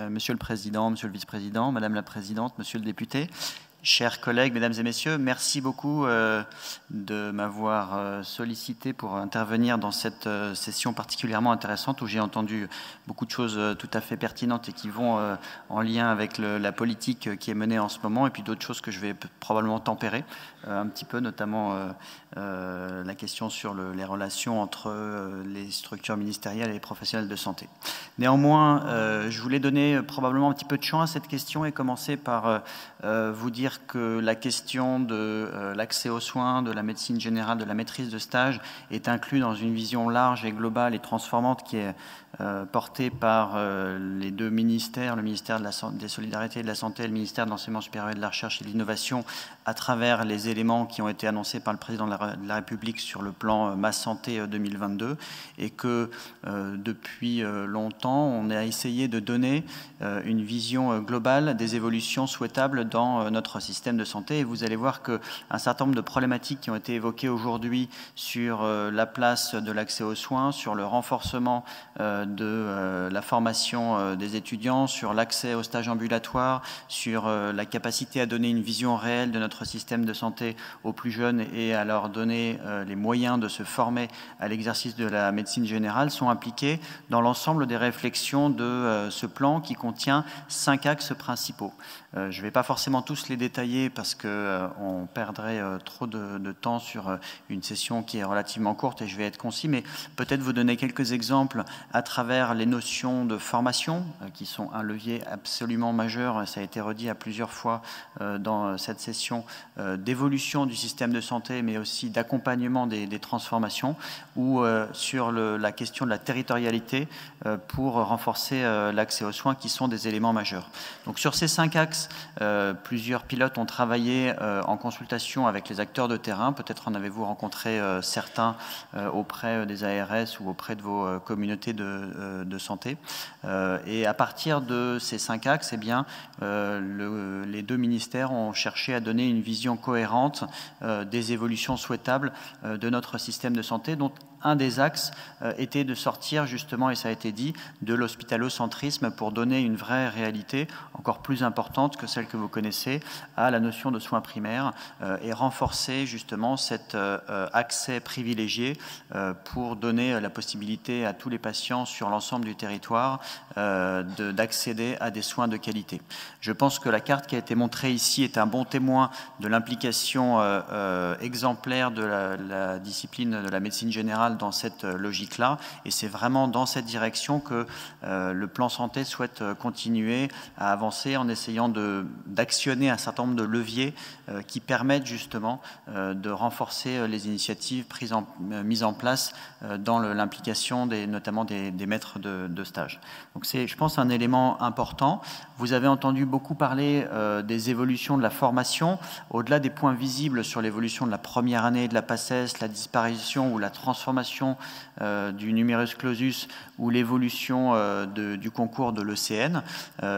Monsieur le Président, Monsieur le Vice-président, Madame la Présidente, Monsieur le député, chers collègues, Mesdames et Messieurs, merci beaucoup de m'avoir sollicité pour intervenir dans cette session particulièrement intéressante où j'ai entendu beaucoup de choses tout à fait pertinentes et qui vont en lien avec la politique qui est menée en ce moment, et puis d'autres choses que je vais probablement tempérer un petit peu, notamment la question sur les relations entre les structures ministérielles et les professionnels de santé. Néanmoins, je voulais donner probablement un petit peu de champ à cette question et commencer par vous dire que la question de l'accès aux soins, de la médecine générale, de la maîtrise de stage est inclue dans une vision large et globale et transformante qui est portée par les deux ministères, le ministère des Solidarités et de la Santé et le ministère de l'Enseignement supérieur et de la Recherche et de l'Innovation, à travers les éléments qui ont été annoncés par le Président de la République sur le plan Ma Santé 2022, et que depuis longtemps, on a essayé de donner une vision globale des évolutions souhaitables dans notre système de santé. Et vous allez voir qu'un certain nombre de problématiques qui ont été évoquées aujourd'hui sur la place de l'accès aux soins, sur le renforcement de la formation des étudiants, sur l'accès aux stages ambulatoires, sur la capacité à donner une vision réelle de notre système de santé aux plus jeunes et à leur donner les moyens de se former à l'exercice de la médecine générale, sont impliqués dans l'ensemble des réflexions de ce plan qui contient 5 axes principaux. Je ne vais pas forcément tous les détailler parce qu'on perdrait trop de temps sur une session qui est relativement courte, et je vais être concis, mais peut-être vous donner quelques exemples à travers les notions de formation qui sont un levier absolument majeur, ça a été redit à plusieurs fois dans cette session, d'évolution du système de santé, mais aussi d'accompagnement des transformations, ou sur la question de la territorialité pour renforcer l'accès aux soins, qui sont des éléments majeurs. Donc sur ces 5 axes, plusieurs pilotes ont travaillé en consultation avec les acteurs de terrain. Peut-être en avez-vous rencontré certains auprès des ARS ou auprès de vos communautés de santé. Et à partir de ces 5 axes, eh bien, les deux ministères ont cherché à donner une vision cohérente des évolutions souhaitables de notre système de santé, dont un des axes était de sortir justement, et ça a été dit, de l'hospitalocentrisme pour donner une vraie réalité encore plus importante que celle que vous connaissez à la notion de soins primaires et renforcer justement cet accès privilégié pour donner la possibilité à tous les patients sur l'ensemble du territoire d'accéder à des soins de qualité. Je pense que la carte qui a été montrée ici est un bon témoin de l'implication exemplaire de la discipline de la médecine générale dans cette logique-là, et c'est vraiment dans cette direction que le plan santé souhaite continuer à avancer en essayant d'actionner un certain nombre de leviers qui permettent justement de renforcer les initiatives mises en place dans l'implication notamment des maîtres de stage. Donc c'est, je pense, un élément important. Vous avez entendu beaucoup parler des évolutions de la formation, au-delà des points visibles sur l'évolution de la première année de la PACES, la disparition ou la transformation du numerus clausus ou l'évolution du concours de l'ECN.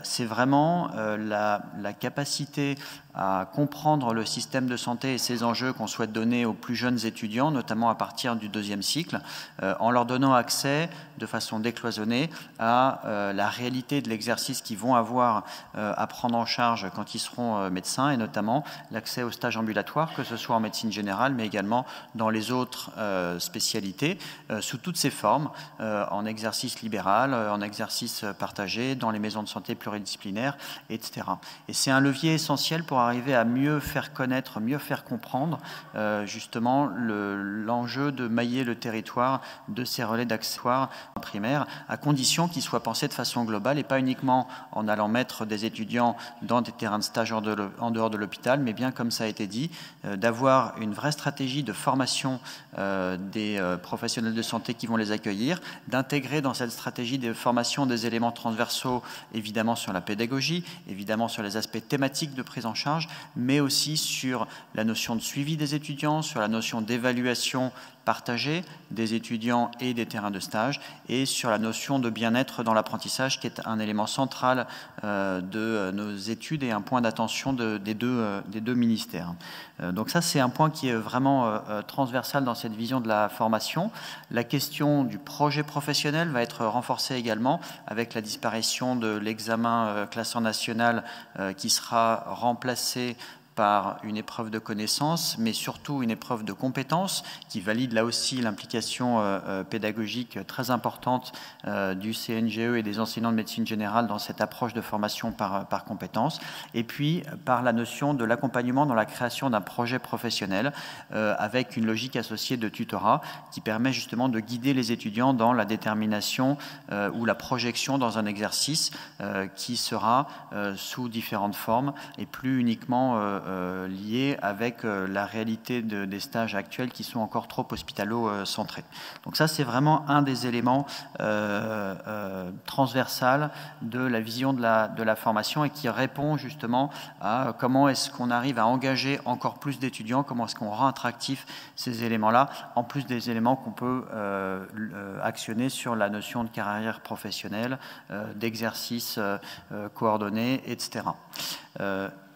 C'est vraiment la capacité à comprendre le système de santé et ses enjeux qu'on souhaite donner aux plus jeunes étudiants, notamment à partir du 2e cycle, en leur donnant accès de façon décloisonnée à la réalité de l'exercice qu'ils vont avoir à prendre en charge quand ils seront médecins, et notamment l'accès aux stages ambulatoires, que ce soit en médecine générale, mais également dans les autres spécialités, sous toutes ses formes, en exercice libéral, en exercice partagé, dans les maisons de santé pluridisciplinaires, etc. Et c'est un levier essentiel pour arriver à mieux faire connaître, mieux faire comprendre justement l'enjeu de mailler le territoire de ces relais d'accessoires primaires, à condition qu'ils soient pensés de façon globale et pas uniquement en allant mettre des étudiants dans des terrains de stage en dehors de l'hôpital, mais bien, comme ça a été dit, d'avoir une vraie stratégie de formation des professionnels de santé qui vont les accueillir, d'intégrer dans cette stratégie de formation des éléments transversaux, évidemment sur la pédagogie, évidemment sur les aspects thématiques de prise en charge, charge, mais aussi sur la notion de suivi des étudiants, sur la notion d'évaluation partagée des étudiants et des terrains de stage, et sur la notion de bien-être dans l'apprentissage, qui est un élément central de nos études et un point d'attention des deux ministères. Donc ça, c'est un point qui est vraiment transversal dans cette vision de la formation. La question du projet professionnel va être renforcée également avec la disparition de l'examen classant national qui sera remplacé par une épreuve de connaissances, mais surtout une épreuve de compétences qui valide là aussi l'implication pédagogique très importante du CNGE et des enseignants de médecine générale dans cette approche de formation par compétences, et puis par la notion de l'accompagnement dans la création d'un projet professionnel avec une logique associée de tutorat qui permet justement de guider les étudiants dans la détermination ou la projection dans un exercice qui sera sous différentes formes et plus uniquement liées avec la réalité des stages actuels qui sont encore trop hospitalo-centrés. Donc ça, c'est vraiment un des éléments transversal de la vision de la formation et qui répond justement à comment est-ce qu'on arrive à engager encore plus d'étudiants, comment est-ce qu'on rend attractif ces éléments-là, en plus des éléments qu'on peut actionner sur la notion de carrière professionnelle, d'exercice coordonné, etc.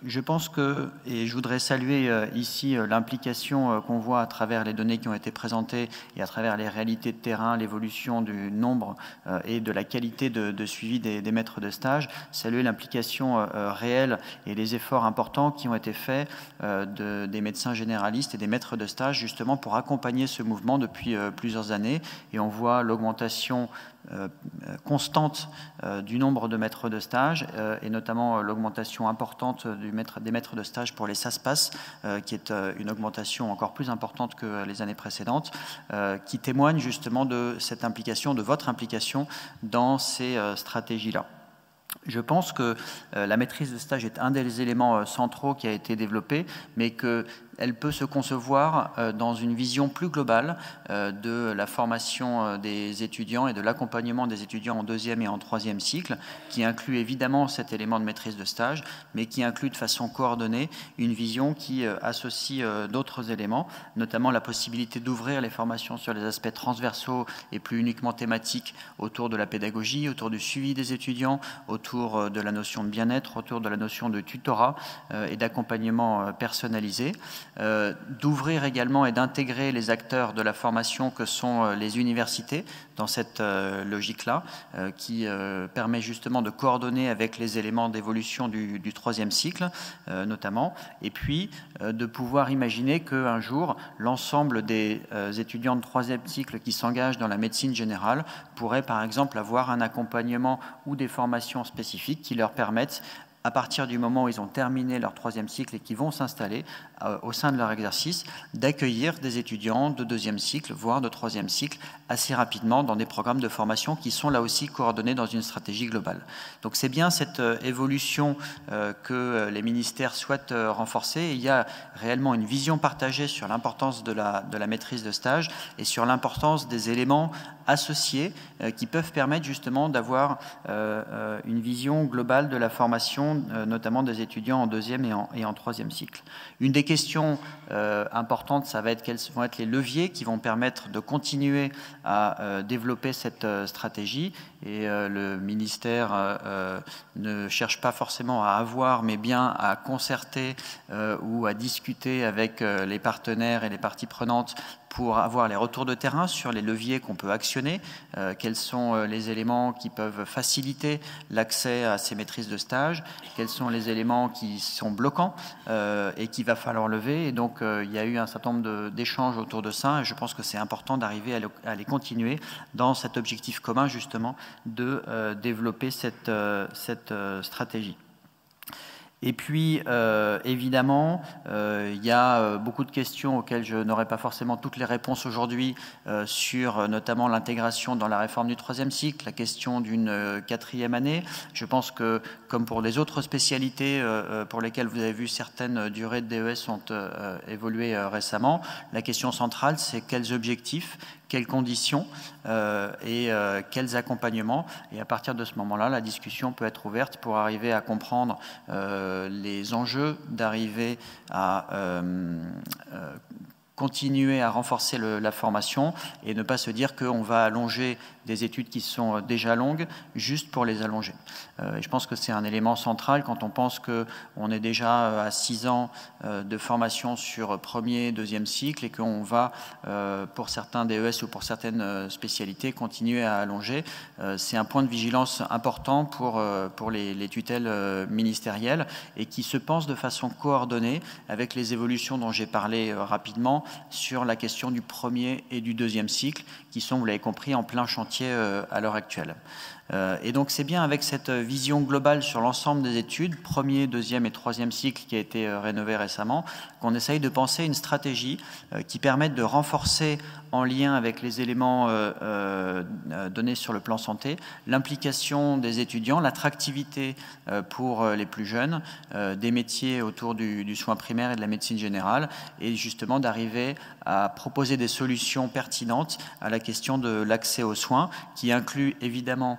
Je pense que, et je voudrais saluer ici l'implication qu'on voit à travers les données qui ont été présentées et à travers les réalités de terrain, l'évolution du nombre et de la qualité de suivi des maîtres de stage, saluer l'implication réelle et les efforts importants qui ont été faits des médecins généralistes et des maîtres de stage justement pour accompagner ce mouvement depuis plusieurs années. Et on voit l'augmentation constante du nombre de maîtres de stage et notamment l'augmentation importante des maîtres de stage pour les SASPAS, qui est une augmentation encore plus importante que les années précédentes, qui témoigne justement de cette implication, de votre implication dans ces stratégies-là. Je pense que la maîtrise de stage est un des éléments centraux qui a été développé, mais qu'elle peut se concevoir dans une vision plus globale de la formation des étudiants et de l'accompagnement des étudiants en deuxième et en troisième cycle, qui inclut évidemment cet élément de maîtrise de stage, mais qui inclut de façon coordonnée une vision qui associe d'autres éléments, notamment la possibilité d'ouvrir les formations sur les aspects transversaux et plus uniquement thématiques autour de la pédagogie, autour du suivi des étudiants, autour de la notion de bien-être, autour de la notion de tutorat et d'accompagnement personnalisé, d'ouvrir également et d'intégrer les acteurs de la formation que sont les universités dans cette logique-là, qui permet justement de coordonner avec les éléments d'évolution du troisième cycle, notamment, et puis de pouvoir imaginer qu'un jour, l'ensemble des étudiants de troisième cycle qui s'engagent dans la médecine générale pourraient par exemple avoir un accompagnement ou des formations spécifiques qui leur permettent, à partir du moment où ils ont terminé leur troisième cycle et qui vont s'installer au sein de leur exercice, d'accueillir des étudiants de deuxième cycle, voire de troisième cycle, assez rapidement dans des programmes de formation qui sont là aussi coordonnés dans une stratégie globale. Donc c'est bien cette évolution que les ministères souhaitent renforcer. Et il y a réellement une vision partagée sur l'importance de la maîtrise de stage et sur l'importance des éléments associés qui peuvent permettre justement d'avoir une vision globale de la formation, notamment des étudiants en deuxième et en troisième cycle. Une des questions importantes, ça va être quels vont être les leviers qui vont permettre de continuer à développer cette stratégie. Et le ministère ne cherche pas forcément à avoir, mais bien à concerter ou à discuter avec les partenaires et les parties prenantes pour avoir les retours de terrain sur les leviers qu'on peut actionner, quels sont les éléments qui peuvent faciliter l'accès à ces maîtrises de stage, quels sont les éléments qui sont bloquants et qu'il va falloir lever. Et donc il y a eu un certain nombre d'échanges autour de ça et je pense que c'est important d'arriver à les continuer dans cet objectif commun justement de développer cette stratégie. Et puis, évidemment, il y a beaucoup de questions auxquelles je n'aurai pas forcément toutes les réponses aujourd'hui sur notamment l'intégration dans la réforme du troisième cycle, la question d'une quatrième année. Je pense que, comme pour les autres spécialités pour lesquelles vous avez vu certaines durées de DES ont évolué récemment, la question centrale, c'est quels objectifs, quelles conditions et quels accompagnements. Et à partir de ce moment-là, la discussion peut être ouverte pour arriver à comprendre les enjeux d'arriver à continuer à renforcer la formation et ne pas se dire qu'on va allonger des études qui sont déjà longues juste pour les allonger. Et je pense que c'est un élément central quand on pense qu'on est déjà à 6 ans de formation sur premier, deuxième cycle et qu'on va, pour certains DES ou pour certaines spécialités, continuer à allonger. C'est un point de vigilance important pour les tutelles ministérielles et qui se pense de façon coordonnée avec les évolutions dont j'ai parlé rapidement sur la question du premier et du deuxième cycle qui sont, vous l'avez compris, en plein chantier à l'heure actuelle. Et donc c'est bien avec cette vision globale sur l'ensemble des études, premier, deuxième et troisième cycle qui a été rénové récemment, qu'on essaye de penser une stratégie qui permette de renforcer en lien avec les éléments donnés sur le plan santé, l'implication des étudiants, l'attractivité pour les plus jeunes, des métiers autour du soin primaire et de la médecine générale, et justement d'arriver à proposer des solutions pertinentes à la question de l'accès aux soins, qui inclut évidemment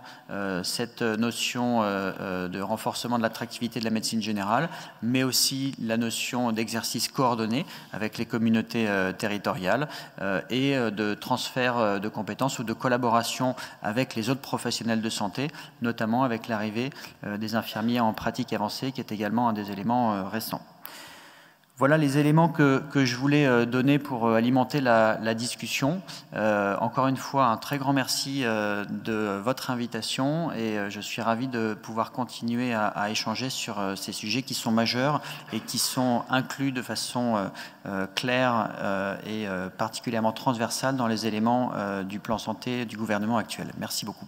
cette notion de renforcement de l'attractivité de la médecine générale, mais aussi la notion d'exercice coordonné avec les communautés territoriales et de transfert de compétences ou de collaboration avec les autres professionnels de santé, notamment avec l'arrivée des infirmiers en pratique avancée, qui est également un des éléments récents. Voilà les éléments que je voulais donner pour alimenter la discussion. Encore une fois, un très grand merci de votre invitation et je suis ravi de pouvoir continuer à échanger sur ces sujets qui sont majeurs et qui sont inclus de façon claire et particulièrement transversale dans les éléments du plan santé du gouvernement actuel. Merci beaucoup.